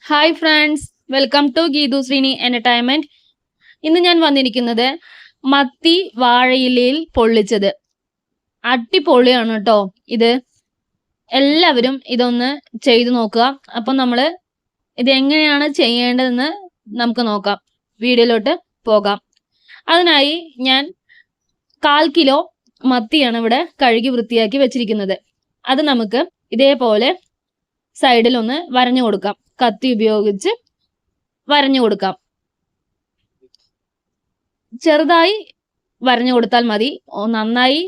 Hi friends, welcome to Geethu Sreeni entertainment. ഇന്ന് ഞാൻ വന്നിരിക്കുന്നത് മത്തി വാഴയിലയിൽ പൊള്ളിച്ചത്. അടിപൊളിയാണ് കേട്ടോ ഇത്. എല്ലാവരും ഇതൊന്ന് ചെയ്തു നോക്കുക. അപ്പം നമ്മൾ ഇത് എങ്ങനെയാണ് ചെയ്യേണ്ടതെന്ന് നമുക്ക് നോക്കാം. വീഡിയോയിലോട്ട് പോകാം. അതിനായി ഞാൻ 1/4 കിലോ മത്തിയാണ് ഇവിടെ കഴുകി വൃത്തിയാക്കി വെച്ചിരിക്കുന്നത്. അത് നമുക്ക് ഇതേപോലെ സൈഡിൽ ഒന്ന് വരഞ്ഞു കൊടുക്കാം. കത്തി ഉപയോഗിച്ച് വരഞ്ഞു കൊടുക്കാം. ചെറുതായി വരഞ്ഞു കൊടുത്താൽ മതി. നന്നായി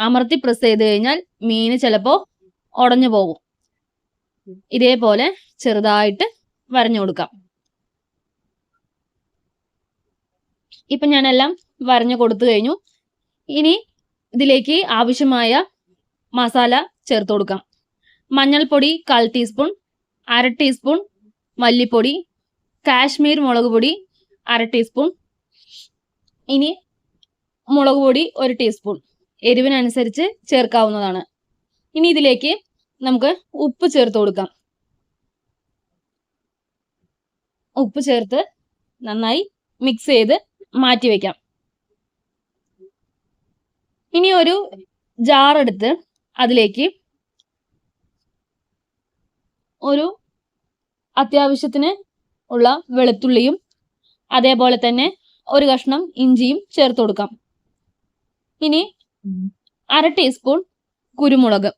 അമർത്തി പ്രസ് ചെയ്ത് കഴിഞ്ഞാൽ മീന് ചിലപ്പോൾ ഉടഞ്ഞു പോകും. ഇതേപോലെ ചെറുതായിട്ട് വരഞ്ഞു കൊടുക്കാം. ഇപ്പൊ ഞാനെല്ലാം വരഞ്ഞു കൊടുത്തു കഴിഞ്ഞു. ഇനി ഇതിലേക്ക് ആവശ്യമായ മസാല ചേർത്ത് കൊടുക്കാം. മഞ്ഞൾപ്പൊടി 1/4 ടീസ്പൂൺ, 1/2 ടീസ്പൂൺ മല്ലിപ്പൊടി, കാശ്മീർ മുളക് പൊടി 1/2 ടീസ്പൂൺ, ഇനി മുളക് പൊടി 1 ടീസ്പൂൺ. എരിവിനനുസരിച്ച് ചേർക്കാവുന്നതാണ്. ഇനി ഇതിലേക്ക് നമുക്ക് ഉപ്പ് ചേർത്ത് കൊടുക്കാം. ഉപ്പ് ചേർത്ത് നന്നായി മിക്സ് ചെയ്ത് മാറ്റി വെക്കാം. ഇനി ഒരു ജാർ എടുത്ത് അതിലേക്ക് ഒരു അത്യാവശ്യത്തിന് ഉള്ള വെളുത്തുള്ളിയും അതേപോലെ തന്നെ ഒരു കഷ്ണം ഇഞ്ചിയും ചേർത്ത് കൊടുക്കാം. ഇനി 1/2 ടീസ്പൂൺ കുരുമുളക്,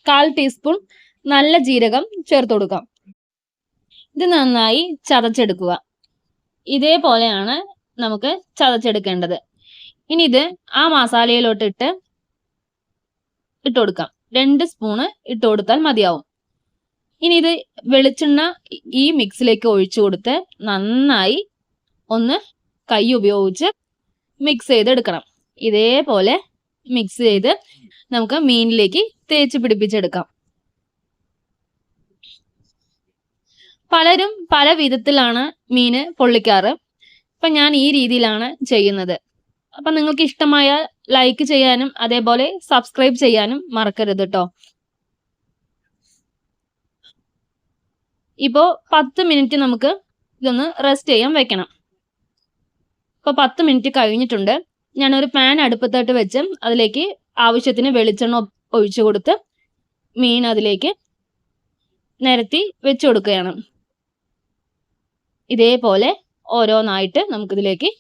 1/4 ടീസ്പൂൺ നല്ല ജീരകം ചേർത്ത് കൊടുക്കാം. ഇത് നന്നായി ചതച്ചെടുക്കുക. ഇതേപോലെയാണ് നമുക്ക് ചതച്ചെടുക്കേണ്ടത്. ഇനി ഇത് ആ മസാലയിലോട്ട് ഇട്ട് കൊടുക്കാം. 2 സ്പൂണ് ഇട്ട് കൊടുത്താൽ മതിയാവും. ഇനി ഇത് വെളിച്ചെണ്ണ ഈ മിക്സിലേക്ക് ഒഴിച്ചു കൊടുത്ത് നന്നായി ഒന്ന് കൈ ഉപയോഗിച്ച് മിക്സ് ചെയ്തെടുക്കണം. ഇതേപോലെ മിക്സ് ചെയ്ത് നമുക്ക് മീനിലേക്ക് തേച്ച് പിടിപ്പിച്ചെടുക്കാം. പലരും പല വിധത്തിലാണ് മീന് പൊള്ളിക്കാറ്. ഇപ്പൊ ഞാൻ ഈ രീതിയിലാണ് ചെയ്യുന്നത്. അപ്പൊ നിങ്ങൾക്ക് ഇഷ്ടമായ ലൈക്ക് ചെയ്യാനും അതേപോലെ സബ്സ്ക്രൈബ് ചെയ്യാനും മറക്കരുത് കേട്ടോ. ഇപ്പോ 10 മിനിറ്റ് നമുക്ക് ഇതൊന്ന് റെസ്റ്റ് ചെയ്യാൻ വെക്കണം. ഇപ്പൊ 10 മിനിറ്റ് കഴിഞ്ഞിട്ടുണ്ട്. ഞാനൊരു പാൻ അടുപ്പത്തോട്ട് വെച്ച് അതിലേക്ക് ആവശ്യത്തിന് വെളിച്ചെണ്ണ ഒഴിച്ചു കൊടുത്ത് മീൻ അതിലേക്ക് നിരത്തി വെച്ചു കൊടുക്കുകയാണ്. ഇതേപോലെ ഓരോന്നായിട്ട് നമുക്കിതിലേക്ക്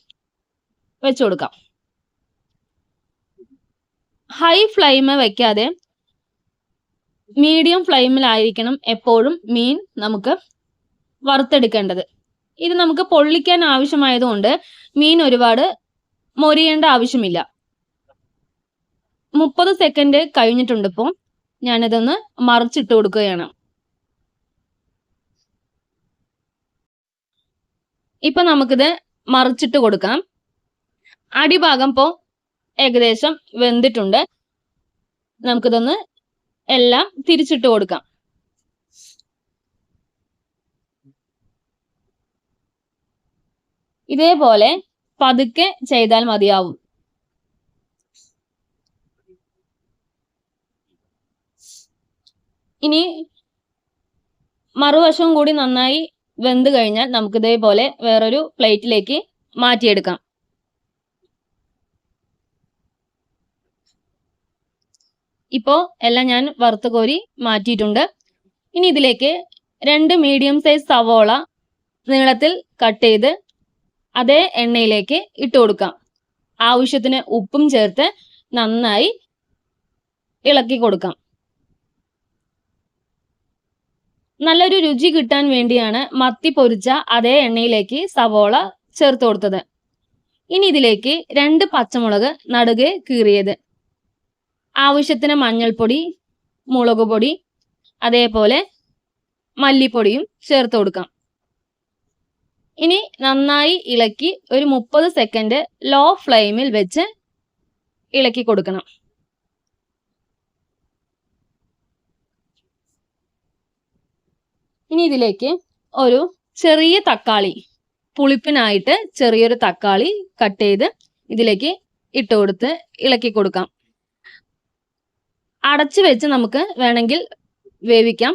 വെച്ചു കൊടുക്കാം. ഹൈ ഫ്ലെയിം വെക്കാതെ മീഡിയം ഫ്ലെയിമിലായിരിക്കണം എപ്പോഴും മീൻ നമുക്ക് വറുത്തെടുക്കേണ്ടത്. ഇത് നമുക്ക് പൊള്ളിക്കാൻ ആവശ്യമായതുകൊണ്ട് മീൻ ഒരുപാട് മൊരിയേണ്ട ആവശ്യമില്ല. 30 സെക്കൻഡ് കഴിഞ്ഞിട്ടുണ്ട്. ഇപ്പോൾ ഞാനിതൊന്ന് മറിച്ചിട്ട് കൊടുക്കുകയാണ്. ഇപ്പൊ നമുക്കിത് മറിച്ചിട്ട് കൊടുക്കാം. അടിഭാഗം ഇപ്പോൾ ഏകദേശം വെന്തിട്ടുണ്ട്. നമുക്കിതൊന്ന് എല്ലാം തിരിച്ചിട്ട് കൊടുക്കാം. ഇതേപോലെ പതുക്കെ ചെയ്താൽ മതിയാവും. ഇനി മറുവശവും കൂടി നന്നായി വെന്ത് കഴിഞ്ഞാൽ നമുക്ക് ഇതേപോലെ വേറൊരു പ്ലേറ്റിലേക്ക് മാറ്റിയെടുക്കാം. ഇപ്പോ എല്ലാം ഞാൻ വറുത്ത് കോരി മാറ്റിയിട്ടുണ്ട്. ഇനി ഇതിലേക്ക് 2 മീഡിയം സൈസ് സവോള നീളത്തിൽ കട്ട് ചെയ്ത് അതേ എണ്ണയിലേക്ക് ഇട്ട് കൊടുക്കാം. ആവശ്യത്തിന് ഉപ്പും ചേർത്ത് നന്നായി ഇളക്കി കൊടുക്കാം. നല്ലൊരു രുചി കിട്ടാൻ വേണ്ടിയാണ് മത്തി പൊരിച്ച അതേ എണ്ണയിലേക്ക് സവോള ചേർത്ത് കൊടുത്തത്. ഇനി ഇതിലേക്ക് 2 പച്ചമുളക് നടുകെ കീറിയത്, ആവശ്യത്തിന് മഞ്ഞൾപ്പൊടി, മുളക് പൊടി, അതേപോലെ മല്ലിപ്പൊടിയും ചേർത്ത് കൊടുക്കാം. ഇനി നന്നായി ഇളക്കി ഒരു 30 സെക്കൻഡ് ലോ ഫ്ലെയിമിൽ വെച്ച് ഇളക്കി കൊടുക്കണം. ഇനി ഇതിലേക്ക് ഒരു ചെറിയ തക്കാളി, പുളിപ്പിനായിട്ട് ചെറിയൊരു തക്കാളി കട്ട് ചെയ്ത് ഇതിലേക്ക് ഇട്ട് കൊടുത്ത് ഇളക്കി കൊടുക്കാം. അടച്ചു വെച്ച് നമുക്ക് വേണമെങ്കിൽ വേവിക്കാം.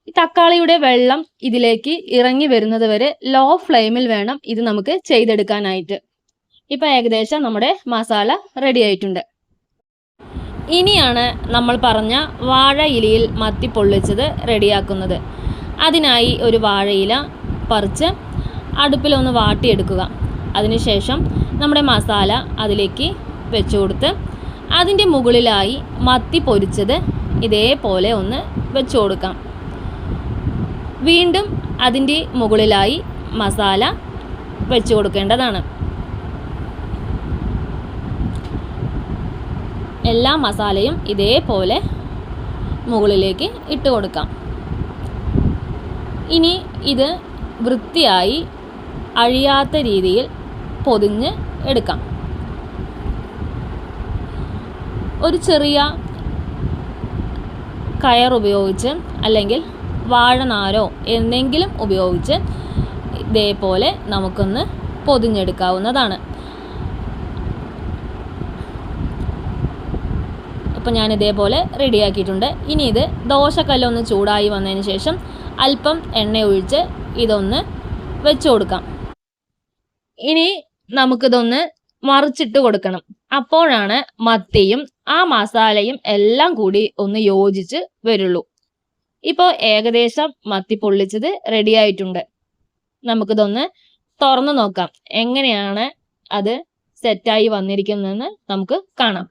ഈ തക്കാളിയുടെ വെള്ളം ഇതിലേക്ക് ഇറങ്ങി വരുന്നത് വരെ ലോ ഫ്ലെയിമിൽ വേണം ഇത് നമുക്ക് ചെയ്തെടുക്കാനായിട്ട്. ഇപ്പൊ ഏകദേശം നമ്മുടെ മസാല റെഡി ആയിട്ടുണ്ട്. ഇനിയാണ് നമ്മൾ പറഞ്ഞ വാഴ ഇലയിൽ മത്തി പൊള്ളിച്ചത് റെഡിയാക്കുന്നത്. അതിനായി ഒരു വാഴയില പറിച്ച് അടുപ്പിലൊന്ന് വാട്ടിയെടുക്കുക. അതിനുശേഷം നമ്മുടെ മസാല അതിലേക്ക് വെച്ച് കൊടുത്ത് അതിൻ്റെ മുകളിലായി മത്തി പൊരിച്ചത് ഇതേപോലെ ഒന്ന് വെച്ച് കൊടുക്കാം. വീണ്ടും അതിൻ്റെ മുകളിലായി മസാല വെച്ച് കൊടുക്കേണ്ടതാണ്. എല്ലാ മസാലയും ഇതേപോലെ മുകളിലേക്ക് ഇട്ട് കൊടുക്കാം. ഇനി ഇത് വൃത്തിയായി അഴിയാത്ത രീതിയിൽ പൊതിഞ്ഞ് എടുക്കാം. ഒരു ചെറിയ കയർ ഉപയോഗിച്ച് അല്ലെങ്കിൽ വാഴനാരോ എന്തെങ്കിലും ഉപയോഗിച്ച് ഇതേപോലെ നമുക്കൊന്ന് പൊതിഞ്ഞെടുക്കാവുന്നതാണ്. അപ്പോൾ ഞാൻ ഇതേപോലെ റെഡിയാക്കിയിട്ടുണ്ട്. ഇനി ഇത് ദോശക്കല്ലൊന്ന് ചൂടായി വന്നതിന് ശേഷം അല്പം എണ്ണ ഒഴിച്ച് ഇതൊന്ന് വെച്ച് കൊടുക്കാം. ഇനി നമുക്കിതൊന്ന് മറിച്ചിട്ട് കൊടുക്കണം. അപ്പോഴാണ് മത്തിയും ആ മസാലയും എല്ലാം കൂടി ഒന്ന് യോജിച്ച് വരുള്ളൂ. ഇപ്പോൾ ഏകദേശം മത്തി പൊള്ളിച്ചത് റെഡി ആയിട്ടുണ്ട്. നമുക്കിതൊന്ന് തുറന്നു നോക്കാം എങ്ങനെയാണ് അത് സെറ്റായി വന്നിരിക്കുന്നതെന്ന് നമുക്ക് കാണാം.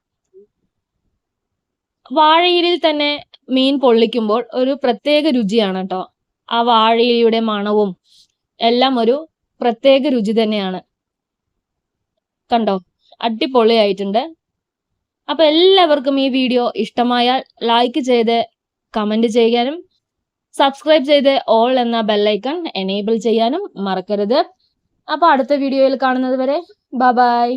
വാഴയിലയിൽ തന്നെ മീൻ പൊള്ളിക്കുമ്പോൾ ഒരു പ്രത്യേക രുചിയാണ് കേട്ടോ. ആ വാഴയിലയുടെ മണവും എല്ലാം ഒരു പ്രത്യേക രുചി തന്നെയാണ്. കണ്ടോ, അടിപൊളിയായിട്ടുണ്ട്. അപ്പൊ എല്ലാവർക്കും ഈ വീഡിയോ ഇഷ്ടമായാൽ ലൈക്ക് ചെയ്ത് കമന്റ് ചെയ്യാനും സബ്സ്ക്രൈബ് ചെയ്ത് ഓൾ എന്ന ബെല്ലൈക്കൺ എനേബിൾ ചെയ്യാനും മറക്കരുത്. അപ്പൊ അടുത്ത വീഡിയോയിൽ കാണുന്നത് വരെ ബൈ.